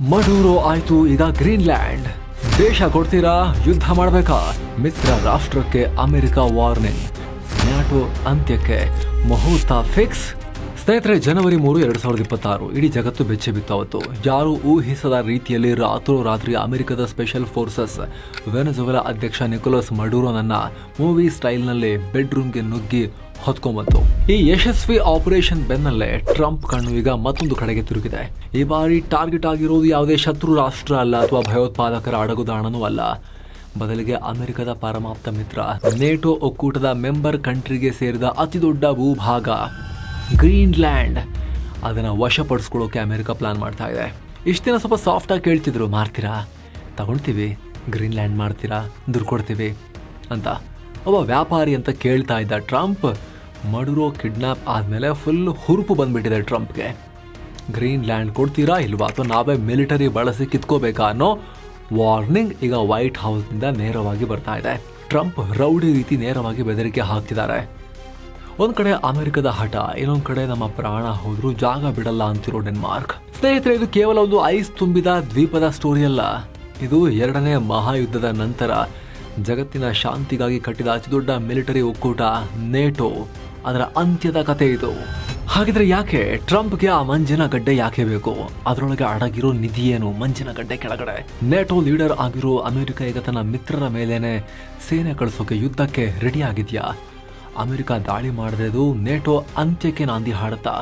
ಮಡೂರೋ ಆಯ್ತು, ಈಗ ಗ್ರೀನ್ಲ್ಯಾಂಡ್. ದೇಶ ಕೊಡ್ತೀರಾ, ಯುದ್ಧ ಮಾಡಬೇಕಾ? ಮಿತ್ರ ರಾಷ್ಟ್ರಕ್ಕೆ ಅಮೆರಿಕ ವಾರ್ನಿಂಗ್. ನ್ಯಾಟೋ ಅಂತ್ಯಕ್ಕೆ ಮುಹೂರ್ತ ಫಿಕ್ಸ್. ಸ್ನೇಹಿತರೆ, ಜನವರಿ 3, 2026 ಇಡೀ ಜಗತ್ತು ಬೆಚ್ಚಿ ಬಿತ್ತಾವತ್ತು. ಯಾರು ಊಹಿಸದ ರೀತಿಯಲ್ಲಿ ರಾತ್ರೋರಾತ್ರಿ ಅಮೆರಿಕದ ಸ್ಪೆಷಲ್ ಫೋರ್ಸಸ್ ವೆನೆಜುವೆಲಾ ಅಧ್ಯಕ್ಷ ನಿಕೋಲಸ್ ಮಡೂರೋನನ್ನ ಮೂವಿ ಸ್ಟೈಲ್ನಲ್ಲಿ ಬೆಡ್ರೂಮ್ಗೆ ನುಗ್ಗಿ ಹೊತ್ಕೊಂಡ್ಬಂತು. ಈ ಯಶಸ್ವಿ ಆಪರೇಷನ್ ಬೆನ್ನಲ್ಲೇ ಟ್ರಂಪ್ ಕಣ್ಣು ಈಗ ಮತ್ತೊಂದು ಕಡೆಗೆ ತಿರುಗಿದೆ. ಈ ಬಾರಿ ಟಾರ್ಗೆಟ್ ಆಗಿರೋದು ಯಾವುದೇ ಶತ್ರು ರಾಷ್ಟ್ರ ಅಲ್ಲ ಅಥವಾ ಭಯೋತ್ಪಾದಕರ ಅಡಗುದಾಣನೂ ಅಲ್ಲ. ಬದಲಿಗೆ ಅಮೆರಿಕದ ಪರಮಾಪ್ತ ಮಿತ್ರ ನೇಟೋ ಒಕ್ಕೂಟದ ಮೆಂಬರ್ ಕಂಟ್ರಿಗೆ ಸೇರಿದ ಅತಿದೊಡ್ಡ ಭೂಭಾಗ ಗ್ರೀನ್ಲ್ಯಾಂಡ್, ಅದನ್ನು ವಶಪಡಿಸ್ಕೊಳ್ಳೋಕೆ ಅಮೆರಿಕ ಪ್ಲಾನ್ ಮಾಡ್ತಾ ಇದೆ. ಇಷ್ಟು ದಿನ ಸ್ವಲ್ಪ ಸಾಫ್ಟಾಗಿ ಕೇಳ್ತಿದ್ರು, ಮಾರ್ತೀರಾ, ತಗೊಳ್ತೀವಿ, ಗ್ರೀನ್ಲ್ಯಾಂಡ್ ಮಾಡ್ತೀರಾ, ದುಡ್ಡು ಕೊಡ್ತೀವಿ ಅಂತ ಒಬ್ಬ ವ್ಯಾಪಾರಿ ಅಂತ ಕೇಳ್ತಾ ಇದ್ದ ಟ್ರಂಪ್. ಮಡೂರೋ ಕಿಡ್ನಾಪ್ ಆದಮೇಲೆ ಫುಲ್ ಹುರುಪು ಬಂದ್ಬಿಟ್ಟಿದೆ ಟ್ರಂಪ್ಗೆ. ಗ್ರೀನ್ಲ್ಯಾಂಡ್ ಕೊಡ್ತೀರಾ ಇಲ್ವಾ, ಅಥವಾ ನಾವೇ ಮಿಲಿಟರಿ ಬಳಸಿ ಕಿತ್ಕೋಬೇಕಾ ಅನ್ನೋ ವಾರ್ನಿಂಗ್ ಈಗ ವೈಟ್ ಹೌಸ್ನಿಂದ ನೇರವಾಗಿ ಬರ್ತಾ ಇದೆ. ಟ್ರಂಪ್ ರೌಡಿ ರೀತಿ ನೇರವಾಗಿ ಬೆದರಿಕೆ ಹಾಕ್ತಿದ್ದಾರೆ. ಒಂದ್ ಕಡೆ ಅಮೆರಿಕದ ಹಠ, ಇನ್ನೊಂದ್ ಕಡೆ ನಮ್ಮ ಪ್ರಾಣ ಹೋದ್ರೂ ಜಾಗ ಬಿಡಲ್ಲ ಅಂತಿರೋ ಡೆನ್ಮಾರ್ಕ್. ಸ್ನೇಹಿತರೆ, ಇದು ಕೇವಲ ಒಂದು ಐಸ್ ತುಂಬಿದ ದ್ವೀಪದ ಸ್ಟೋರಿ ಅಲ್ಲ. ಇದು 2ನೇ ಮಹಾಯುದ್ಧದ ನಂತರ ಜಗತ್ತಿನ ಶಾಂತಿಗಾಗಿ ಕಟ್ಟಿದ ಅತಿದೊಡ್ಡ ಮಿಲಿಟರಿ ಒಕ್ಕೂಟ ನೇಟೋ, ಅದರ ಅಂತ್ಯದ ಕಥೆ ಇದು. ಹಾಗಿದ್ರೆ ಯಾಕೆ ಟ್ರಂಪ್ಗೆ ಆ ಮಂಜಿನ ಗಡ್ಡೆ ಯಾಕೆ ಬೇಕು? ಅದರೊಳಗೆ ಅಡಗಿರೋ ನಿಧಿ ಏನು ಮಂಜಿನ ಗಡ್ಡೆ ಕೆಳಗಡೆ? ನೇಟೋ ಲೀಡರ್ ಆಗಿರೋ ಅಮೆರಿಕ ಈಗ ತನ್ನ ಮಿತ್ರರ ಮೇಲೇನೆ ಸೇನೆ ಕಳಿಸೋಕೆ ಯುದ್ಧಕ್ಕೆ ರೆಡಿ ಆಗಿದ್ಯಾ? ಅಮೆರಿಕ ದಾಳಿ ಮಾಡಿದ್ರೆದು ನೇಟೋ ಅಂತ್ಯಕ್ಕೆ ನಾಂದಿ ಹಾಡುತ್ತಾ?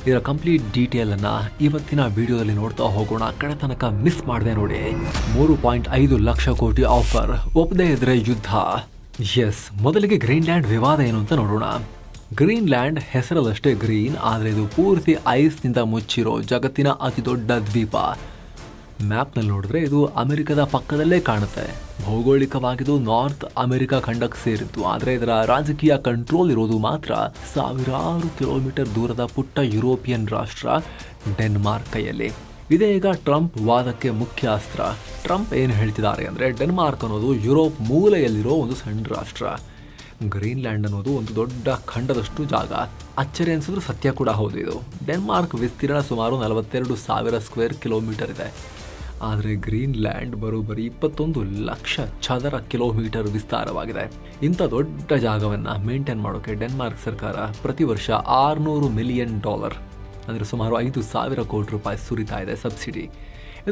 ಇದರ ಕಂಪ್ಲೀಟ್ ಡೀಟೇಲ್ ಅನ್ನ ಇವತ್ತಿನ ವಿಡಿಯೋದಲ್ಲಿ ನೋಡ್ತಾ ಹೋಗೋಣ. ಕಡೆ ತನಕ ಮಿಸ್ ಮಾಡದೆ ನೋಡಿ. 3.5 ಲಕ್ಷ ಕೋಟಿ ಆಫರ್, ಒಪ್ಪದೇ ಇದ್ರೆ ಯುದ್ಧ. ಎಸ್, ಮೊದಲಿಗೆ ಗ್ರೀನ್ಲ್ಯಾಂಡ್ ವಿವಾದ ಏನು ಅಂತ ನೋಡೋಣ. ಗ್ರೀನ್ಲ್ಯಾಂಡ್ ಹೆಸರಲ್ಲಷ್ಟೇ ಗ್ರೀನ್, ಆದರೆ ಇದು ಪೂರ್ತಿ ಐಸ್ನಿಂದ ಮುಚ್ಚಿರೋ ಜಗತ್ತಿನ ಅತಿ ದೊಡ್ಡ ದ್ವೀಪ. ಮ್ಯಾಪ್ನಲ್ಲಿ ನೋಡಿದ್ರೆ ಇದು ಅಮೆರಿಕದ ಪಕ್ಕದಲ್ಲೇ ಕಾಣುತ್ತೆ. ಭೌಗೋಳಿಕವಾಗಿದ್ದು ನಾರ್ತ್ ಅಮೆರಿಕ ಖಂಡಕ್ಕೆ ಸೇರಿತ್ತು, ಆದರೆ ಇದರ ರಾಜಕೀಯ ಕಂಟ್ರೋಲ್ ಇರೋದು ಮಾತ್ರ ಸಾವಿರಾರು ಕಿಲೋಮೀಟರ್ ದೂರದ ಪುಟ್ಟ ಯುರೋಪಿಯನ್ ರಾಷ್ಟ್ರ ಡೆನ್ಮಾರ್ಕ್ ಕೈಯಲ್ಲಿ. ಇದೇ ಈಗ ಟ್ರಂಪ್ ವಾದಕ್ಕೆ ಮುಖ್ಯ ಅಸ್ತ್ರ. ಟ್ರಂಪ್ ಏನು ಹೇಳ್ತಿದ್ದಾರೆ ಅಂದರೆ, ಡೆನ್ಮಾರ್ಕ್ ಅನ್ನೋದು ಯುರೋಪ್ ಮೂಲೆಯಲ್ಲಿರೋ ಒಂದು ಸಣ್ಣ ರಾಷ್ಟ್ರ. ಗ್ರೀನ್ಲ್ಯಾಂಡ್ ಅನ್ನೋದು ಒಂದು ದೊಡ್ಡ ಖಂಡದಷ್ಟು ಜಾಗ. ಅಚ್ಚರಿ ಅನ್ಸಿದ್ರು ಸತ್ಯ ಕೂಡ ಹೌದು. ಇದು ಡೆನ್ಮಾರ್ಕ್ ವಿಸ್ತೀರ್ಣ ಸುಮಾರು 42,000 ಸ್ಕ್ವೇರ್ ಕಿಲೋಮೀಟರ್ ಇದೆ. ಆದರೆ ಗ್ರೀನ್ಲ್ಯಾಂಡ್ ಬರೋಬ್ಬರಿ 21 ಲಕ್ಷ ಚದರ ಕಿಲೋಮೀಟರ್ ವಿಸ್ತಾರವಾಗಿದೆ. ಇಂಥ ದೊಡ್ಡ ಜಾಗವನ್ನು ಮೇಂಟೈನ್ ಮಾಡೋಕ್ಕೆ ಡೆನ್ಮಾರ್ಕ್ ಸರ್ಕಾರ ಪ್ರತಿ ವರ್ಷ $600 ಮಿಲಿಯನ್, ಅಂದರೆ ಸುಮಾರು 5,000 ಕೋಟಿ ರೂಪಾಯಿ ಸುರಿತಾ ಇದೆ ಸಬ್ಸಿಡಿ.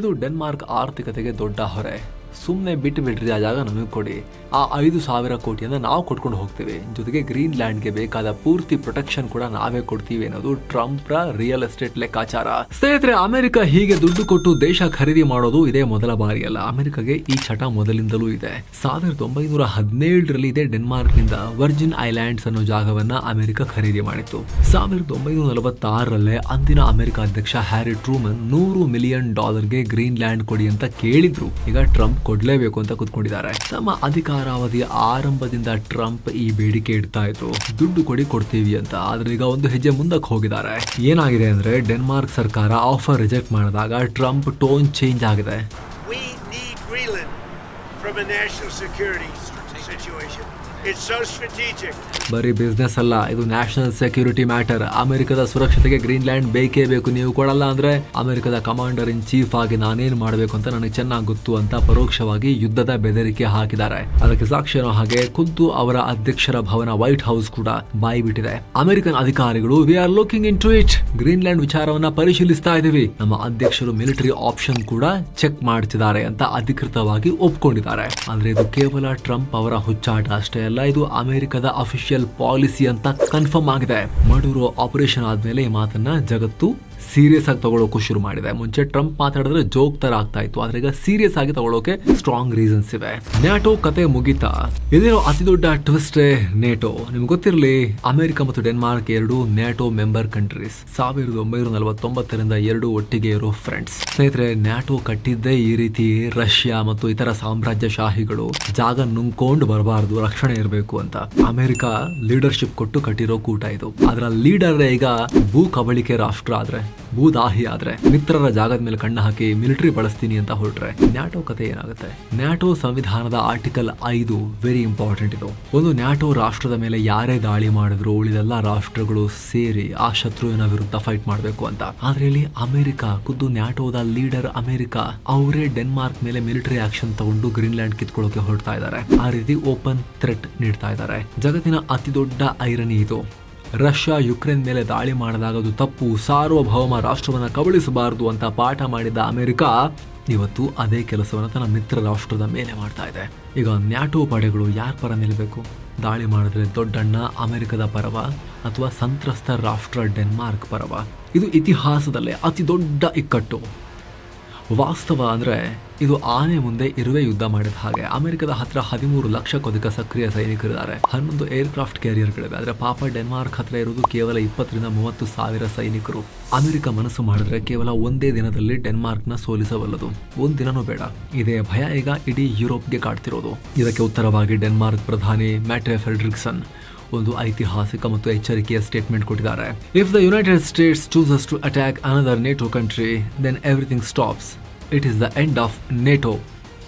ಇದು ಡೆನ್ಮಾರ್ಕ್ ಆರ್ಥಿಕತೆಗೆ ದೊಡ್ಡ ಹೊರೆ. ಸುಮ್ಮನೆ ಬಿಟ್ಟು ಬಿಡ್ರಿ, ಆ ಜಾಗ ನಮಗೆ ಕೊಡಿ, ಆ 5,000 ಕೋಟಿಯನ್ನು ನಾವು ಕೊಟ್ಕೊಂಡು ಹೋಗ್ತೀವಿ, ಜೊತೆಗೆ ಗ್ರೀನ್ಲ್ಯಾಂಡ್ಗೆ ಬೇಕಾದ ಪೂರ್ತಿ ಪ್ರೊಟೆಕ್ಷನ್ ಕೂಡ ನಾವೇ ಕೊಡ್ತೀವಿ ಅನ್ನೋದು ಟ್ರಂಪ್ ರಿಯಲ್ ಎಸ್ಟೇಟ್ ಲೆಕ್ಕಾಚಾರ. ಸ್ನೇಹಿತರೆ, ಅಮೆರಿಕ ಹೀಗೆ ದುಡ್ಡು ಕೊಟ್ಟು ದೇಶ ಖರೀದಿ ಮಾಡೋದು ಇದೇ ಮೊದಲ ಬಾರಿಯಲ್ಲ. ಅಮೆರಿಕಗೆ ಈ ಚಟ ಮೊದಲಿಂದಲೂ ಇದೆ. 1917ರಲ್ಲಿ ಇದೇ ಡೆನ್ಮಾರ್ಕ್ನಿಂದ ವರ್ಜಿನ್ ಐಲ್ಯಾಂಡ್ಸ್ ಅನ್ನೋ ಜಾಗವನ್ನ ಅಮೆರಿಕ ಖರೀದಿ ಮಾಡಿತ್ತು. 1946ರಲ್ಲೇ ಅಂದಿನ ಅಮೆರಿಕ ಅಧ್ಯಕ್ಷ ಹ್ಯಾರಿ ಟ್ರೂಮನ್ $100 ಮಿಲಿಯನ್ ಗ್ರೀನ್ಲ್ಯಾಂಡ್ ಕೊಡಿ ಅಂತ ಕೇಳಿದ್ರು. ಈಗ ಟ್ರಂಪ್ ಕೊಡ್ಲೇಬೇಕು ಅಂತ ಕೂತ್ಕೊಂಡಿದ್ದಾರೆ. ತಮ್ಮ ಅಧಿಕಾರಾವಧಿಯ ಆರಂಭದಿಂದ ಟ್ರಂಪ್ ಈ ಬೇಡಿಕೆ ಇಡ್ತಾ ಇದ್ರು, ದುಡ್ಡು ಕೊಡ್ತೀವಿ ಅಂತ. ಆದ್ರೆ ಈಗ ಒಂದು ಹೆಜ್ಜೆ ಮುಂದಕ್ಕೆ ಹೋಗಿದ್ದಾರೆ. ಏನಾಗಿದೆ ಅಂದ್ರೆ, ಡೆನ್ಮಾರ್ಕ್ ಸರ್ಕಾರ ಆಫರ್ ರಿಜೆಕ್ಟ್ ಮಾಡಿದಾಗ ಟ್ರಂಪ್ ಟೋನ್ ಚೇಂಜ್ ಆಗಿದೆ. ಬರೀ ಬಿಸ್ನೆಸ್ ಅಲ್ಲ, ಇದು ನ್ಯಾಷನಲ್ ಸೆಕ್ಯೂರಿಟಿ ಮ್ಯಾಟರ್. ಅಮೆರಿಕದ ಸುರಕ್ಷತೆಗೆ ಗ್ರೀನ್ಲ್ಯಾಂಡ್ ಬೇಕೇ ಬೇಕು. ನೀವು ಕೊಡಲ್ಲ ಅಂದ್ರೆ ಅಮೆರಿಕದ ಕಮಾಂಡರ್ ಇನ್ ಚೀಫ್ ಆಗಿ ನಾನೇನ್ ಮಾಡಬೇಕು ಅಂತ ನನಗೆ ಚೆನ್ನಾಗಿ ಗೊತ್ತು ಅಂತ ಪರೋಕ್ಷವಾಗಿ ಯುದ್ಧದ ಬೆದರಿಕೆ ಹಾಕಿದ್ದಾರೆ. ಅದಕ್ಕೆ ಸಾಕ್ಷಿನೋ ಹಾಗೆ ಖುದ್ದು ಅವರ ಅಧ್ಯಕ್ಷರ ಭವನ ವೈಟ್ ಹೌಸ್ ಕೂಡ ಬಾಯಿ ಬಿಟ್ಟಿದೆ. ಅಮೆರಿಕನ್ ಅಧಿಕಾರಿಗಳು, we are looking in to it, Greenland ವಿಚಾರವನ್ನ ಪರಿಶೀಲಿಸ್ತಾ ಇದ್ದೀವಿ, ನಮ್ಮ ಅಧ್ಯಕ್ಷರು ಮಿಲಿಟರಿ ಆಪ್ಷನ್ ಕೂಡ ಚೆಕ್ ಮಾಡ್ತಿದ್ದಾರೆ ಅಂತ ಅಧಿಕೃತವಾಗಿ ಒಪ್ಕೊಂಡಿದ್ದಾರೆ. ಅಂದ್ರೆ ಇದು ಕೇವಲ ಟ್ರಂಪ್ ಅವರ ಹುಚ್ಚಾಟ ಅಷ್ಟೇ ಅಲ್ಲ, ಇದು ಅಮೆರಿಕದ ಅಫಿಷಿಯಲ್ ಪಾಲಿಸಿ ಅಂತ ಕನ್ಫರ್ಮ್ ಆಗಿದೆ. ಮಡೂರೋ ಆಪರೇಷನ್ ಆದ್ಮೇಲೆ ಈ ಮಾತನ್ನ ಜಗತ್ತು ಸೀರಿಯಸ್ ಆಗಿ ತಗೊಳ್ಳೋಕೆ ಶುರು ಮಾಡಿದೆ. ಮುಂಚೆ ಟ್ರಂಪ್ ಮಾತಾಡಿದ್ರೆ ಜೋಕ್ ತರ ಆಗ್ತಾ ಇತ್ತು, ಆದ್ರೆ ಈಗ ಸೀರಿಯಸ್ ಆಗಿ ತಗೊಳ್ಳೋಕೆ ಸ್ಟ್ರಾಂಗ್ ರೀಸನ್ಸ್ ಇವೆ. ನ್ಯಾಟೋ ಕತೆ ಮುಗಿತಾ? ಇದೇನೋ ಅತಿ ದೊಡ್ಡ ಟ್ವಿಸ್ಟ್ ನೇಟೋ. ನಿಮ್ಗೆ ಗೊತ್ತಿರಲಿ, ಅಮೆರಿಕ ಮತ್ತು ಡೆನ್ಮಾರ್ಕ್ ಎರಡು ನ್ಯಾಟೋ ಮೆಂಬರ್ ಕಂಟ್ರೀಸ್. 1949ರಿಂದ ಎರಡು ಒಟ್ಟಿಗೆ ಇರೋ ಫ್ರೆಂಡ್ಸ್. ಸ್ನೇಹಿತರೆ, ನ್ಯಾಟೋ ಕಟ್ಟಿದ್ದೇ ಈ ರೀತಿ ರಷ್ಯಾ ಮತ್ತು ಇತರ ಸಾಮ್ರಾಜ್ಯಶಾಹಿಗಳು ಜಾಗ ನುಂಗ್ಕೊಂಡು ಬರಬಾರದು, ರಕ್ಷಣೆ ಇರಬೇಕು ಅಂತ. ಅಮೆರಿಕ ಲೀಡರ್ಶಿಪ್ ಕೊಟ್ಟು ಕಟ್ಟಿರೋ ಕೂಟ ಇದು. ಅದರ ಲೀಡರ್ ಈಗ ಭೂ ಕಬಳಿಕೆ ರಾಷ್ಟ್ರ ಆದ್ರೆ ಭೂದಾಹಿ ಆದ್ರೆ, ಮಿತ್ರರ ಜಾಗದ ಮೇಲೆ ಕಣ್ಣು ಹಾಕಿ ಮಿಲಿಟರಿ ಬಳಸ್ತೀನಿ ಅಂತ ಹೊರಟ್ರೆ ನ್ಯಾಟೋ ಕತೆ ಏನಾಗುತ್ತೆ? ನ್ಯಾಟೋ ಸಂವಿಧಾನದ ಆರ್ಟಿಕಲ್ 5 ವೆರಿ ಇಂಪಾರ್ಟೆಂಟ್. ಇದು ಒಂದು ನ್ಯಾಟೋ ರಾಷ್ಟ್ರದ ಮೇಲೆ ಯಾರೇ ದಾಳಿ ಮಾಡಿದ್ರು ಉಳಿದೆಲ್ಲ ರಾಷ್ಟ್ರಗಳು ಸೇರಿ ಆ ಶತ್ರುವಿನ ವಿರುದ್ಧ ಫೈಟ್ ಮಾಡಬೇಕು ಅಂತ. ಆದ್ರೆ ಇಲ್ಲಿ ಅಮೆರಿಕ, ಖುದ್ದು ನ್ಯಾಟೋದ ಲೀಡರ್ ಅಮೆರಿಕ ಅವರೇ ಡೆನ್ಮಾರ್ಕ್ ಮೇಲೆ ಮಿಲಿಟರಿ ಆಕ್ಷನ್ ತಗೊಂಡು ಗ್ರೀನ್ಲ್ಯಾಂಡ್ ಕಿತ್ಕೊಳ್ಳೋಕೆ ಹೊರಡ್ತಾ ಇದ್ದಾರೆ. ಆ ರೀತಿ ಓಪನ್ ಥ್ರೆಟ್ ನೀಡ್ತಾ ಇದ್ದಾರೆ. ಜಗತ್ತಿನ ಅತಿ ದೊಡ್ಡ ಐರನಿ ಇದು. ರಷ್ಯಾ ಯುಕ್ರೇನ್ ಮೇಲೆ ದಾಳಿ ಮಾಡಿದಾಗ ಅದು ತಪ್ಪು, ಸಾರ್ವಭೌಮ ರಾಷ್ಟ್ರವನ್ನ ಕಬಳಿಸಬಾರದು ಅಂತ ಪಾಠ ಮಾಡಿದ ಅಮೆರಿಕ ಇವತ್ತು ಅದೇ ಕೆಲಸವನ್ನು ತನ್ನ ಮಿತ್ರ ರಾಷ್ಟ್ರದ ಮೇಲೆ ಮಾಡ್ತಾ ಇದೆ. ಈಗ ನ್ಯಾಟೋ ಪಡೆಗಳು ಯಾರ ಪರ ನಿಲ್ಲಬೇಕು? ದಾಳಿ ಮಾಡಿದ್ರೆ ದೊಡ್ಡಣ್ಣ ಅಮೆರಿಕದ ಪರವ ಅಥವಾ ಸಂತ್ರಸ್ತ ರಾಷ್ಟ್ರ ಡೆನ್ಮಾರ್ಕ್ ಪರವ? ಇದು ಇತಿಹಾಸದಲ್ಲೇ ಅತಿ ದೊಡ್ಡ ಇಕ್ಕಟ್ಟು. ವಾಸ್ತವ ಅಂದ್ರೆ ಇದು ಆನೆ ಮುಂದೆ ಇರುವೆ ಯುದ್ಧ ಮಾಡಿದ ಹಾಗೆ. ಅಮೆರಿಕದ ಹತ್ರ 13 ಲಕ್ಷಕ್ಕೂ ಅಧಿಕ ಸಕ್ರಿಯ ಸೈನಿಕರಿದ್ದಾರೆ, 11 ಏರ್ಕ್ರಾಫ್ಟ್ ಕ್ಯಾರಿಯರ್ಗಳಿವೆ. ಆದರೆ ಪಾಪ ಡೆನ್ಮಾರ್ಕ್ ಹತ್ರ ಇರೋದು ಕೇವಲ 20 ರಿಂದ 30 ಸಾವಿರ ಸೈನಿಕರು. ಅಮೆರಿಕ ಮನಸ್ಸು ಮಾಡಿದ್ರೆ ಕೇವಲ ಒಂದೇ ದಿನದಲ್ಲಿ ಡೆನ್ಮಾರ್ಕ್ನ ಸೋಲಿಸಬಲ್ಲದು. ಒಂದ್ ದಿನನೂ ಬೇಡ. ಇದೇ ಭಯ ಈಗ ಇಡೀ ಯುರೋಪ್ಗೆ ಕಾಡ್ತಿರೋದು. ಇದಕ್ಕೆ ಉತ್ತರವಾಗಿ ಡೆನ್ಮಾರ್ಕ್ ಪ್ರಧಾನಿ ಮ್ಯಾಟೆ ಫ್ರೆಡ್ರಿಕ್ಸನ್ ಒಂದು ಐತಿಹಾಸಿಕ ಮತ್ತು ಎಚ್ಚರಿಕೆಯ ಸ್ಟೇಟ್ಮೆಂಟ್ ಕೊಟ್ಟಿದ್ದಾರೆ. If the United States chooses to attack another NATO country then everything stops. It is the end of NATO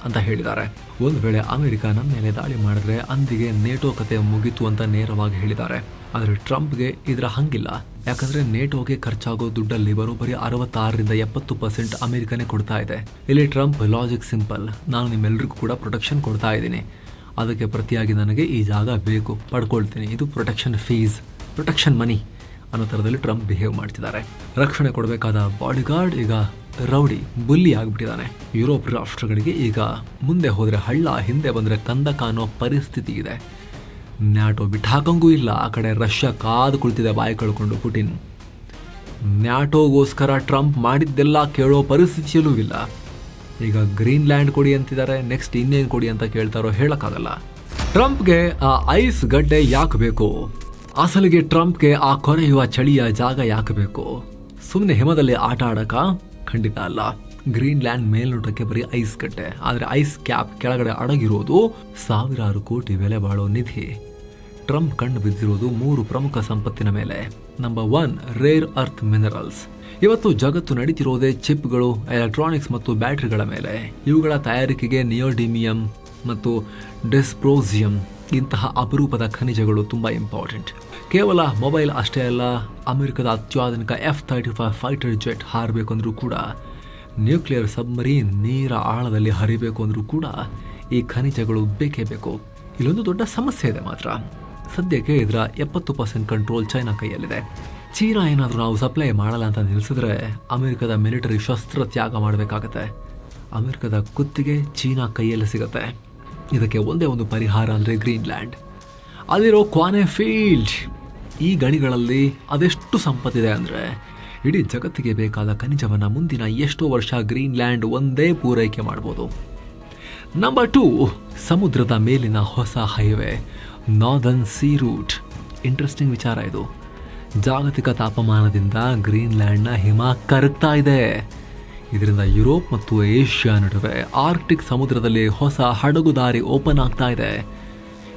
ಅಂತ ಹೇಳಿದ್ದಾರೆ. ಒಂದು ವೇಳೆ ಅಮೆರಿಕ ನಮ್ಮ ಮೇಲೆ ದಾಳಿ ಮಾಡಿದ್ರೆ ಅಂದಿಗೆ ನೇಟೋ ಕತೆ ಮುಗಿತು ಅಂತ ನೇರವಾಗಿ ಹೇಳಿದ್ದಾರೆ. ಆದರೆ ಟ್ರಂಪ್ಗೆ ಇದರ ಹಂಗಿಲ್ಲ. ಯಾಕಂದ್ರೆ ನೇಟೋಗೆ ಖರ್ಚಾಗೋ ದುಡ್ಡಲ್ಲಿ ಬರೋಬ್ಬರಿ 66 ರಿಂದ 70% ಅಮೆರಿಕನೇ ಕೊಡ್ತಾ ಇದೆ. ಇಲ್ಲಿ ಟ್ರಂಪ್ ಲಾಜಿಕ್ ಸಿಂಪಲ್, ನಾನು ನಿಮ್ಮೆಲ್ಲರಿಗೂ ಕೂಡ ಪ್ರೊಟೆಕ್ಷನ್ ಕೊಡ್ತಾ ಇದ್ದೀನಿ, ಅದಕ್ಕೆ ಪ್ರತಿಯಾಗಿ ನನಗೆ ಈ ಜಾಗ ಬೇಕು, ಪಡ್ಕೊಳ್ತೀನಿ, ಇದು ಪ್ರೊಟೆಕ್ಷನ್ ಫೀಸ್, ಪ್ರೊಟೆಕ್ಷನ್ ಮನಿ ಅನ್ನೋ ಥರದಲ್ಲಿ ಟ್ರಂಪ್ ಬಿಹೇವ್ ಮಾಡ್ತಿದ್ದಾರೆ. ರಕ್ಷಣೆ ಕೊಡಬೇಕಾದ ಬಾಡಿಗಾರ್ಡ್ ಈಗ ರೌಡಿ, ಬುಲ್ಲಿ ಆಗಿಬಿಟ್ಟಿದ್ದಾನೆ. ಯುರೋಪ್ ರಾಷ್ಟ್ರಗಳಿಗೆ ಈಗ ಮುಂದೆ ಹೋದರೆ ಹಳ್ಳ, ಹಿಂದೆ ಬಂದರೆ ಕಂದಕ ಅನ್ನೋ ಪರಿಸ್ಥಿತಿ ಇದೆ. ನ್ಯಾಟೋ ಬಿಟ್ಟು ಹಾಕಂಗೂ ಇಲ್ಲ. ಆ ಕಡೆ ರಷ್ಯಾ ಕಾದು ಕುಳಿತಿದೆ ಬಾಯಿ ಕಳ್ಕೊಂಡು ಪುಟಿನ್. ನ್ಯಾಟೋಗೋಸ್ಕರ ಟ್ರಂಪ್ ಮಾಡಿದ್ದೆಲ್ಲ ಕೇಳೋ ಪರಿಸ್ಥಿತಿಯಲ್ಲೂ ಇಲ್ಲ. ಈಗ ಗ್ರೀನ್ಲ್ಯಾಂಡ್ ಕೊಡಿ ಅಂತಿದ್ದಾರೆ, ನೆಕ್ಸ್ಟ್ ಇನ್ನೇನು ಕೊಡಿ ಅಂತ ಕೇಳ್ತಾರೋ ಹೇಳಕ್ಕಾಗಲ್ಲ. ಟ್ರಂಪ್ಗೆ ಆ ಐಸ್ ಗಡ್ಡೆ ಯಾಕೆ ಬೇಕು? ಅಸಲಿಗೆ ಟ್ರಂಪ್ಗೆ ಆ ಕೊರೆಯುವ ಚಳಿಯ ಜಾಗ ಯಾಕೆ ಬೇಕು? ಸುಮ್ಮನೆ ಹಿಮದಲ್ಲಿ ಆಟ ಆಡಕ? ಖಂಡಿತ ಅಲ್ಲ. ಗ್ರೀನ್ಲ್ಯಾಂಡ್ ಮೇಲ್ನೋಟಕ್ಕೆ ಬರೀ ಐಸ್ ಗಡ್ಡೆ, ಆದರೆ ಐಸ್ ಕ್ಯಾಪ್ ಕೆಳಗಡೆ ಅಡಗಿರೋದು ಸಾವಿರಾರು ಕೋಟಿ ಬೆಲೆ ಬಾಳೋ ನಿಧಿ. ಟ್ರಂಪ್ ಕಣ್ಣು ಬಿದ್ದಿರೋದು 3 ಪ್ರಮುಖ ಸಂಪತ್ತಿನ ಮೇಲೆ. Number 1, rare earth minerals. ಇವತ್ತು ಜಗತ್ತು ನಡೀತಿರೋದೇ ಚಿಪ್ಗಳು, ಎಲೆಕ್ಟ್ರಾನಿಕ್ಸ್ ಮತ್ತು ಬ್ಯಾಟರಿಗಳ ಮೇಲೆ. ಇವುಗಳ ತಯಾರಿಕೆಗೆ ನಿಯೋಡಿಮಿಯಂ ಮತ್ತು ಡಿಸ್ಪ್ರೋಸಿಯಂ ಇಂತಹ ಅಪರೂಪದ ಖನಿಜಗಳು ತುಂಬಾ ಇಂಪಾರ್ಟೆಂಟ್. ಕೇವಲ ಮೊಬೈಲ್ ಅಷ್ಟೇ ಅಲ್ಲ, ಅಮೆರಿಕದ ಅತ್ಯಾಧುನಿಕ F-35 ಫೈಟರ್ ಜೆಟ್ ಹಾರಬೇಕಂದ್ರೂ ಕೂಡ, ನ್ಯೂಕ್ಲಿಯರ್ ಸಬ್ಮರೀನ್ ನೀರ ಆಳದಲ್ಲಿ ಹರಿಬೇಕು ಅಂದ್ರೂ ಕೂಡ ಈ ಖನಿಜಗಳು ಬೇಕೇ ಬೇಕು. ಇಲ್ಲೊಂದು ದೊಡ್ಡ ಸಮಸ್ಯೆ ಇದೆ ಮಾತ್ರ. ಸದ್ಯಕ್ಕೆ ಇದರ 70% ಕಂಟ್ರೋಲ್ ಚೈನಾ ಕೈಯಲ್ಲಿದೆ. ಚೀನಾ ಏನಾದರೂ ನಾವು ಸಪ್ಲೈ ಮಾಡಲ್ಲ ಅಂತ ನಿಲ್ಲಿಸಿದ್ರೆ ಅಮೆರಿಕದ ಮಿಲಿಟರಿ ಶಸ್ತ್ರ ತ್ಯಾಗ ಮಾಡಬೇಕಾಗತ್ತೆ. ಅಮೆರಿಕದ ಕುತ್ತಿಗೆ ಚೀನಾ ಕೈಯಲ್ಲಿ ಸಿಗತ್ತೆ. ಇದಕ್ಕೆ ಒಂದೇ ಒಂದು ಪರಿಹಾರ ಅಂದರೆ ಗ್ರೀನ್ಲ್ಯಾಂಡ್. ಅಲ್ಲಿರೋ ಕ್ವಾನೆ ಫೀಲ್ಡ್. ಈ ಗಣಿಗಳಲ್ಲಿ ಅದೆಷ್ಟು ಸಂಪತ್ತಿದೆ ಅಂದರೆ ಇಡೀ ಜಗತ್ತಿಗೆ ಬೇಕಾದ ಖನಿಜವನ್ನು ಮುಂದಿನ ಎಷ್ಟೋ ವರ್ಷ ಗ್ರೀನ್ಲ್ಯಾಂಡ್ ಒಂದೇ ಪೂರೈಕೆ ಮಾಡ್ಬೋದು. ನಂಬರ್ 2, ಸಮುದ್ರದ ಮೇಲಿನ ಹೊಸ highway, northern sea route. Interesting ವಿಚಾರ ಇದು. ಜಾಗತಿಕ ತಾಪಮಾನದಿಂದ ಗ್ರೀನ್ಲ್ಯಾಂಡ್ನ ಹಿಮ ಕರಗ್ತಾ ಇದೆ. ಇದರಿಂದ ಯುರೋಪ್ ಮತ್ತು ಏಷ್ಯಾ ನಡುವೆ ಆರ್ಕ್ಟಿಕ್ ಸಮುದ್ರದಲ್ಲಿ ಹೊಸ ಹಡಗುದಾರಿ ಓಪನ್ ಆಗ್ತಾ ಇದೆ.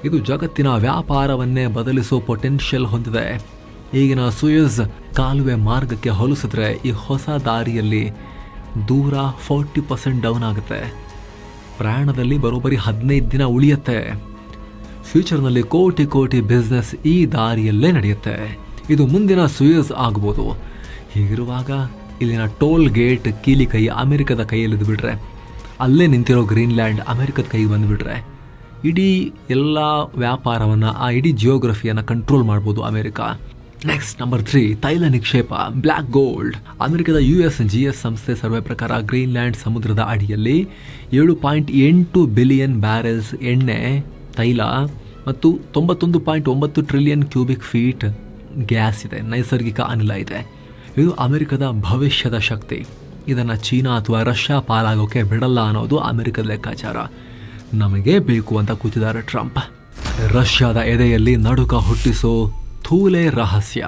ಇದು ಜಗತ್ತಿನ ವ್ಯಾಪಾರವನ್ನೇ ಬದಲಿಸೋ ಪೊಟೆನ್ಷಿಯಲ್ ಹೊಂದಿದೆ. ಈಗಿನ ಸುಯಸ್ ಕಾಲುವೆ ಮಾರ್ಗಕ್ಕೆ ಹೋಲಿಸಿದ್ರೆ ಈ ಹೊಸ ದಾರಿಯಲ್ಲಿ ದೂರ 40% ಡೌನ್ ಆಗುತ್ತೆ. ಪ್ರಯಾಣದಲ್ಲಿ ಬರೋಬ್ಬರಿ 15 ದಿನ ಉಳಿಯುತ್ತೆ. ಫ್ಯೂಚರ್ನಲ್ಲಿ ಕೋಟಿ ಕೋಟಿ ಬಿಸ್ನೆಸ್ ಈ ದಾರಿಯಲ್ಲೇ ನಡೆಯುತ್ತೆ. ಇದು ಮುಂದಿನ ಸುಯಸ್ ಆಗ್ಬೋದು. ಹೀಗಿರುವಾಗ ಇಲ್ಲಿನ ಟೋಲ್ ಗೇಟ್ ಕೀಲಿ ಕೈ ಅಮೆರಿಕದ ಕೈಯಲ್ಲಿದ್ದು ಬಿಟ್ರೆ, ಅಲ್ಲೇ ನಿಂತಿರೋ ಗ್ರೀನ್ಲ್ಯಾಂಡ್ ಅಮೆರಿಕದ ಕೈಗೆ ಬಂದುಬಿಟ್ರೆ ಇಡೀ ಎಲ್ಲ ವ್ಯಾಪಾರವನ್ನು, ಆ ಇಡೀ ಜಿಯೋಗ್ರಫಿಯನ್ನು ಕಂಟ್ರೋಲ್ ಮಾಡ್ಬೋದು ಅಮೆರಿಕ. ನೆಕ್ಸ್ಟ್ ನಂಬರ್ 3, ತೈಲ ನಿಕ್ಷೇಪ, ಬ್ಲ್ಯಾಕ್ ಗೋಲ್ಡ್. ಅಮೆರಿಕದ USGS ಸಂಸ್ಥೆ ಸರ್ವೆ ಪ್ರಕಾರ ಗ್ರೀನ್ಲ್ಯಾಂಡ್ ಸಮುದ್ರದ ಅಡಿಯಲ್ಲಿ 7.8 ಬಿಲಿಯನ್ ಬ್ಯಾರೆಲ್ಸ್ ಎಣ್ಣೆ, ತೈಲ ಮತ್ತು 91.9 ಟ್ರಿಲಿಯನ್ ಕ್ಯೂಬಿಕ್ ಫೀಟ್ ಗ್ಯಾಸ್ ಇದೆ, ನೈಸರ್ಗಿಕ ಅನಿಲ ಇದೆ. ಇದು ಅಮೆರಿಕದ ಭವಿಷ್ಯದ ಶಕ್ತಿ. ಇದನ್ನು ಚೀನಾ ಅಥವಾ ರಷ್ಯಾ ಪಾಲಾಗೋಕೆ ಬಿಡಲ್ಲ ಅನ್ನೋದು ಅಮೆರಿಕದ ಲೆಕ್ಕಾಚಾರ. ನಮಗೆ ಬೇಕು ಅಂತ ಕೂತಿದ್ದಾರೆ ಟ್ರಂಪ್. ರಷ್ಯಾದ ಎದೆಯಲ್ಲಿ ನಡುಕ ಹುಟ್ಟಿಸೋ ಥೂಲೆ ರಹಸ್ಯ.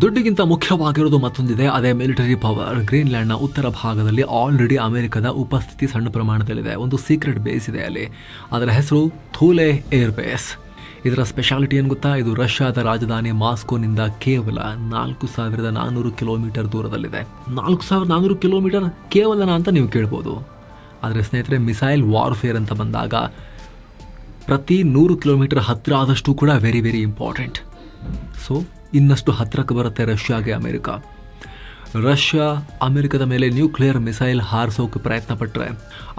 ದುಡ್ಡಿಗಿಂತ ಮುಖ್ಯವಾಗಿರೋದು ಮತ್ತೊಂದಿದೆ, ಅದೇ ಮಿಲಿಟರಿ ಪವರ್. ಗ್ರೀನ್ಲ್ಯಾಂಡ್ನ ಉತ್ತರ ಭಾಗದಲ್ಲಿ ಆಲ್ರೆಡಿ ಅಮೆರಿಕದ ಉಪಸ್ಥಿತಿ ಸಣ್ಣ ಪ್ರಮಾಣದಲ್ಲಿದೆ. ಒಂದು ಸೀಕ್ರೆಟ್ ಬೇಸ್ ಇದೆ ಅಲ್ಲಿ. ಅದರ ಹೆಸರು ಥೂಲೆ ಏರ್ ಬೇಸ್. ಇದರ ಸ್ಪೆಷಾಲಿಟಿ ಏನು ಗೊತ್ತಾ, ಇದು ರಷ್ಯಾದ ರಾಜಧಾನಿ ಮಾಸ್ಕೋನಿಂದ ಕೇವಲ 4,400 ಕಿಲೋಮೀಟರ್ ದೂರದಲ್ಲಿದೆ. 4,400 ಕಿಲೋಮೀಟರ್ ಕೇವಲನ ಅಂತ ನೀವು ಕೇಳ್ಬೋದು. ಆದರೆ ಸ್ನೇಹಿತರೆ, ಮಿಸೈಲ್ ವಾರ್ಫೇರ್ ಅಂತ ಬಂದಾಗ ಪ್ರತಿ 100 ಕಿಲೋಮೀಟರ್ ಹತ್ತಿರ ಆದಷ್ಟು ಕೂಡ ವೆರಿ ವೆರಿ ಇಂಪಾರ್ಟೆಂಟ್. ಸೊ ಇನ್ನಷ್ಟು ಹತ್ತಿರಕ್ಕೆ ಬರುತ್ತೆ ರಷ್ಯಾಗೆ ಅಮೆರಿಕ. ರಷ್ಯಾ ಅಮೆರಿಕದ ಮೇಲೆ ನ್ಯೂಕ್ಲಿಯರ್ ಮಿಸೈಲ್ ಹಾರಿಸೋಕೆ ಪ್ರಯತ್ನ ಪಟ್ಟರೆ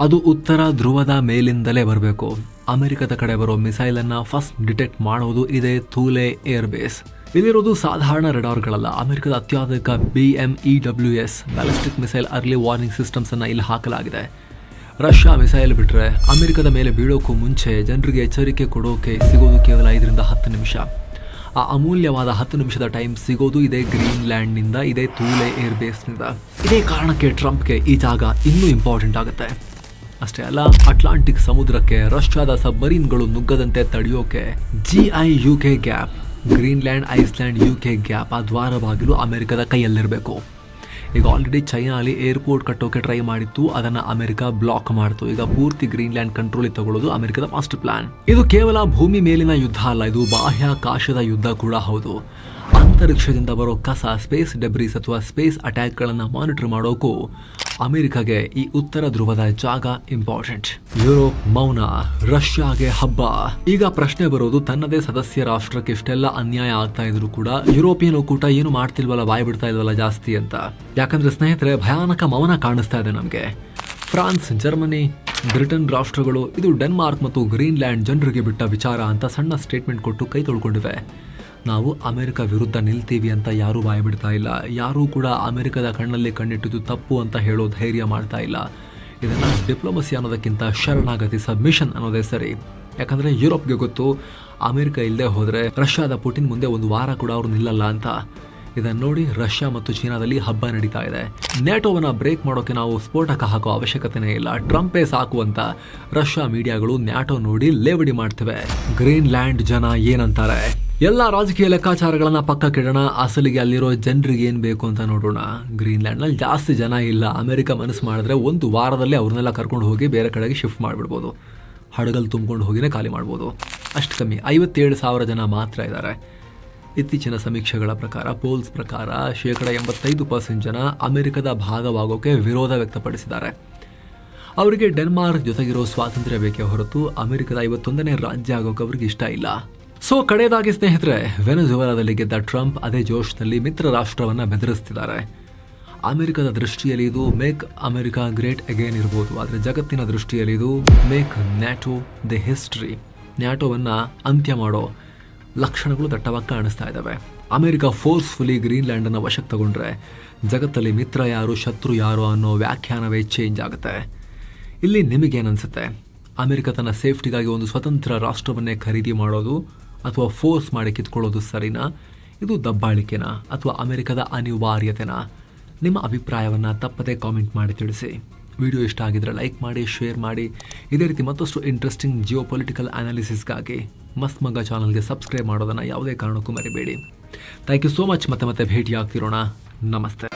ಅದು ಉತ್ತರ ಧ್ರುವದ ಮೇಲಿಂದಲೇ ಬರಬೇಕು. ಅಮೆರಿಕದ ಕಡೆ ಬರೋ ಮಿಸೈಲನ್ನು ಫಸ್ಟ್ ಡಿಟೆಕ್ಟ್ ಮಾಡೋದು ಇದೇ ಥೂಲೆ ಏರ್ ಬೇಸ್. ಇಲ್ಲಿರೋದು ಸಾಧಾರಣ ರೆಡಾರ್ಗಳಲ್ಲ. ಅಮೆರಿಕದ ಅತ್ಯಾಧುನಿಕ BMEWS ballistic missile early warning ಸಿಸ್ಟಮ್ಸನ್ನು ಇಲ್ಲಿ ಹಾಕಲಾಗಿದೆ. ರಷ್ಯಾ ಮಿಸೈಲ್ ಬಿಟ್ಟರೆ ಅಮೆರಿಕದ ಮೇಲೆ ಬೀಳೋಕ್ಕೂ ಮುಂಚೆ ಜನರಿಗೆ ಎಚ್ಚರಿಕೆ ಕೊಡೋಕೆ ಸಿಗೋದು ಕೇವಲ 5ರಿಂದ 10 ನಿಮಿಷ. ಆ ಅಮೂಲ್ಯವಾದ 10 ನಿಮಿಷದ ಟೈಮ್ ಸಿಗೋದು ಇದೇ ಗ್ರೀನ್ಲ್ಯಾಂಡ್ನಿಂದ, ಇದೇ ಥೂಲೆ ಏರ್ ಬೇಸ್ನಿಂದ. ಇದೇ ಕಾರಣಕ್ಕೆ ಟ್ರಂಪ್ಗೆ ಈ ಜಾಗ ಇನ್ನೂ ಇಂಪಾರ್ಟೆಂಟ್ ಆಗುತ್ತೆ. ಅಷ್ಟೇ ಅಲ್ಲ, ಅಟ್ಲಾಂಟಿಕ್ ಸಮುದ್ರಕ್ಕೆ ರಷ್ಯಾದ ಸಬ್ಮರೀನ್ಗಳು ನುಗ್ಗದಂತೆ ತಡೆಯೋಕೆ GIUK gap, Greenland Iceland UK gap, ಆ ದ್ವಾರ ಬಾಗಿಲು ಅಮೆರಿಕದ ಕೈಯಲ್ಲಿರಬೇಕು. ಈಗ ಆಲ್ರೆಡಿ ಚೈನಾಲಿ ಏರ್ಪೋರ್ಟ್ ಕಟ್ಟೋಕೆ ಟ್ರೈ ಮಾಡಿತ್ತು, ಅದನ್ನು ಅಮೆರಿಕ ಬ್ಲಾಕ್ ಮಾಡಿತು. ಈಗ ಪೂರ್ತಿ ಗ್ರೀನ್ಲ್ಯಾಂಡ್ ಕಂಟ್ರೋಲ್ ತಗೊಳ್ಳೋದು ಅಮೆರಿಕದ ಮಾಸ್ಟರ್ ಪ್ಲಾನ್. ಇದು ಕೇವಲ ಭೂಮಿ ಮೇಲಿನ ಯುದ್ಧ ಅಲ್ಲ, ಇದು ಬಾಹ್ಯಾಕಾಶದ ಯುದ್ಧ ಕೂಡ ಹೌದು. ಅಂತರಿಕ್ಷದಿಂದ ಬರೋ ಕಸ, ಸ್ಪೇಸ್ ಡೆಬ್ರೀಸ್ ಅಥವಾ ಸ್ಪೇಸ್ ಅಟ್ಯಾಕ್ಗಳನ್ನು ಮಾನಿಟರ್ ಮಾಡೋಕ್ಕೂ ಅಮೆರಿಕಾಗೆ ಈ ಉತ್ತರ ಧ್ರುವದ ಜಾಗ ಇಂಪಾರ್ಟೆಂಟ್. ಯುರೋಪ್ ಮೌನ, ರಷ್ಯಾಗೆ ಹಬ್ಬ. ಈಗ ಪ್ರಶ್ನೆ ಬರೋದು, ತನ್ನದೇ ಸದಸ್ಯ ರಾಷ್ಟ್ರಕ್ಕೆ ಇಷ್ಟೆಲ್ಲ ಅನ್ಯಾಯ ಆಗ್ತಾ ಇದ್ರು ಕೂಡ ಯುರೋಪಿಯನ್ ಒಕ್ಕೂಟ ಏನು ಮಾಡ್ತಿಲ್ವಲ್ಲ, ಬಾಯ್ ಬಿಡ್ತಾ ಇಲ್ವಲ್ಲ ಜಾಸ್ತಿ ಅಂತ. ಯಾಕಂದ್ರೆ ಸ್ನೇಹಿತರೆ, ಭಯಾನಕ ಮೌನ ಕಾಣಿಸ್ತಾ ಇದೆ ನಮಗೆ. ಫ್ರಾನ್ಸ್, ಜರ್ಮನಿ, ಬ್ರಿಟನ್ ರಾಷ್ಟ್ರಗಳು ಇದು ಡೆನ್ಮಾರ್ಕ್ ಮತ್ತು ಗ್ರೀನ್ಲ್ಯಾಂಡ್ ಜನರಿಗೆ ಬಿಟ್ಟ ವಿಚಾರ ಅಂತ ಸಣ್ಣ ಸ್ಟೇಟ್ಮೆಂಟ್ ಕೊಟ್ಟು ಕೈ ತೊಳ್ಕೊಂಡಿವೆ. ನಾವು ಅಮೆರಿಕ ವಿರುದ್ಧ ನಿಲ್ತೀವಿ ಅಂತ ಯಾರೂ ಬಾಯಿ ಬಿಡ್ತಾ ಇಲ್ಲ. ಯಾರೂ ಕೂಡ ಅಮೆರಿಕದ ಕಣ್ಣಲ್ಲಿ ಕಣ್ಣಿಟ್ಟಿದ್ದು ತಪ್ಪು ಅಂತ ಹೇಳೋ ಧೈರ್ಯ ಮಾಡ್ತಾ ಇಲ್ಲ. ಇದನ್ನು ಡಿಪ್ಲೊಮಸಿ ಅನ್ನೋದಕ್ಕಿಂತ ಶರಣಾಗತಿ, ಸಬ್ಮಿಷನ್ ಅನ್ನೋದೇ ಸರಿ. ಯಾಕಂದರೆ ಯುರೋಪ್ಗೆ ಗೊತ್ತು, ಅಮೆರಿಕ ಇಲ್ಲದೆ ಹೋದರೆ ರಷ್ಯಾದ ಪುಟಿನ್ ಮುಂದೆ ಒಂದು ವಾರ ಕೂಡ ಅವರು ನಿಲ್ಲಲ್ಲ ಅಂತ. ಇದನ್ನು ನೋಡಿ ರಷ್ಯಾ ಮತ್ತು ಚೀನಾದಲ್ಲಿ ಹಬ್ಬ ನಡೀತಾ ಇದೆ. ನ್ಯಾಟೋವನ್ನು ಬ್ರೇಕ್ ಮಾಡೋಕೆ ನಾವು ಸ್ಫೋಟಕ ಹಾಕೋ ಅವಶ್ಯಕತೆನೇ ಇಲ್ಲ, ಟ್ರಂಪೇ ಸಾಕು ಅಂತ ರಷ್ಯಾ ಮೀಡಿಯಾಗಳು ನ್ಯಾಟೋ ನೋಡಿ ಲೇವಡಿ ಮಾಡ್ತಿವೆ. ಗ್ರೀನ್ಲ್ಯಾಂಡ್ ಜನ ಏನಂತಾರೆ? ಎಲ್ಲ ರಾಜಕೀಯ ಲೆಕ್ಕಾಚಾರಗಳನ್ನ ಪಕ್ಕಕ್ಕಿಡೋಣ, ಅಸಲಿಗೆ ಅಲ್ಲಿರೋ ಜನರಿಗೆ ಏನು ಬೇಕು ಅಂತ ನೋಡೋಣ. ಗ್ರೀನ್ಲ್ಯಾಂಡ್ನಲ್ಲಿ ಜಾಸ್ತಿ ಜನ ಇಲ್ಲ. ಅಮೆರಿಕ ಮನಸ್ಸು ಮಾಡಿದ್ರೆ ಒಂದು ವಾರದಲ್ಲೇ ಅವ್ರನ್ನೆಲ್ಲ ಕರ್ಕೊಂಡು ಹೋಗಿ ಬೇರೆ ಕಡೆಗೆ ಶಿಫ್ಟ್ ಮಾಡಿಬಿಡ್ಬೋದು. ಹಡಗಲ್ಲಿ ತುಂಬಿಕೊಂಡು ಹೋಗಿನೇ ಖಾಲಿ ಮಾಡ್ಬೋದು. ಅಷ್ಟು ಕಮ್ಮಿ, 57,000 ಜನ ಮಾತ್ರ ಇದ್ದಾರೆ. ಇತ್ತೀಚಿನ ಸಮೀಕ್ಷೆಗಳ ಪ್ರಕಾರ, ಪೋಲ್ಸ್ ಪ್ರಕಾರ 85% ಜನ ಅಮೆರಿಕದ ಭಾಗವಾಗೋಕೆ ವಿರೋಧ ವ್ಯಕ್ತಪಡಿಸಿದ್ದಾರೆ. ಅವರಿಗೆ ಡೆನ್ಮಾರ್ಕ್ ಜೊತೆಗಿರೋ ಸ್ವಾತಂತ್ರ್ಯ ಬೇಕೇ ಹೊರತು ಅಮೆರಿಕದ 51ನೇ ರಾಜ್ಯ ಆಗೋಕೆ ಅವ್ರಿಗೆ ಇಷ್ಟ ಇಲ್ಲ. ಸೊ ಕಡೆಯದಾಗಿ ಸ್ನೇಹಿತರೆ, ವೆನೆಜುವೆಲಾದಲ್ಲಿ ಗೆದ್ದ ಟ್ರಂಪ್ ಅದೇ ಜೋಶ್ನಲ್ಲಿ ಮಿತ್ರ ರಾಷ್ಟ್ರವನ್ನು ಬೆದರಿಸ್ತಿದ್ದಾರೆ. ಅಮೆರಿಕದ ದೃಷ್ಟಿಯಲ್ಲಿ ಇದು ಮೇಕ್ ಅಮೆರಿಕಾ ಗ್ರೇಟ್ ಅಗೇನ್ ಇರ್ಬೋದು, ಆದರೆ ಜಗತ್ತಿನ ದೃಷ್ಟಿಯಲ್ಲಿ ಇದು ಮೇಕ್ ನ್ಯಾಟೋ ದಿ ಹಿಸ್ಟ್ರಿ. ನ್ಯಾಟೋವನ್ನು ಅಂತ್ಯ ಮಾಡೋ ಲಕ್ಷಣಗಳು ದಟ್ಟವಾಗಿ ಕಾಣಿಸ್ತಾ ಇದ್ದಾವೆ. ಅಮೆರಿಕ ಫೋರ್ಸ್ಫುಲಿ ಗ್ರೀನ್ಲ್ಯಾಂಡನ್ನು ವಶಕ್ಕೆ ತಗೊಂಡ್ರೆ ಜಗತ್ತಲ್ಲಿ ಮಿತ್ರ ಯಾರು, ಶತ್ರು ಯಾರು ಅನ್ನೋ ವ್ಯಾಖ್ಯಾನವೇ ಚೇಂಜ್ ಆಗುತ್ತೆ. ಇಲ್ಲಿ ನಿಮಗೇನನ್ಸುತ್ತೆ? ಅಮೆರಿಕ ತನ್ನ ಸೇಫ್ಟಿಗಾಗಿ ಒಂದು ಸ್ವತಂತ್ರ ರಾಷ್ಟ್ರವನ್ನೇ ಖರೀದಿ ಮಾಡೋದು ಅಥವಾ ಫೋರ್ಸ್ ಮಾಡಿ ಕಿತ್ಕೊಳ್ಳೋದು ಸರಿನಾ? ಇದು ದಬ್ಬಾಳಿಕೆನಾ ಅಥವಾ ಅಮೆರಿಕದ ಅನಿವಾರ್ಯತೆನಾ? ನಿಮ್ಮ ಅಭಿಪ್ರಾಯವನ್ನು ತಪ್ಪದೇ ಕಾಮೆಂಟ್ ಮಾಡಿ ತಿಳಿಸಿ. ವಿಡಿಯೋ ಇಷ್ಟ ಆಗಿದ್ರೆ ಲೈಕ್ ಮಾಡಿ, ಶೇರ್ ಮಾಡಿ. ಇದೇ ರೀತಿ ಮತ್ತಷ್ಟು ಇಂಟ್ರೆಸ್ಟಿಂಗ್ ಜಿಯೋ ಪೊಲಿಟಿಕಲ್ ಅನಾಲಿಸಿಸ್ಗಾಗಿ ಮಸ್ತ್ ಮಗ ಚಾನಲ್ಗೆ ಸಬ್ಸ್ಕ್ರೈಬ್ ಮಾಡೋದನ್ನು ಯಾವುದೇ ಕಾರಣಕ್ಕೂ ಮರಿಬೇಡಿ. Thank you so much. ಮತ್ತೆ ಭೇಟಿ ಆಗ್ತಿರೋಣ. ನಮಸ್ತೆ.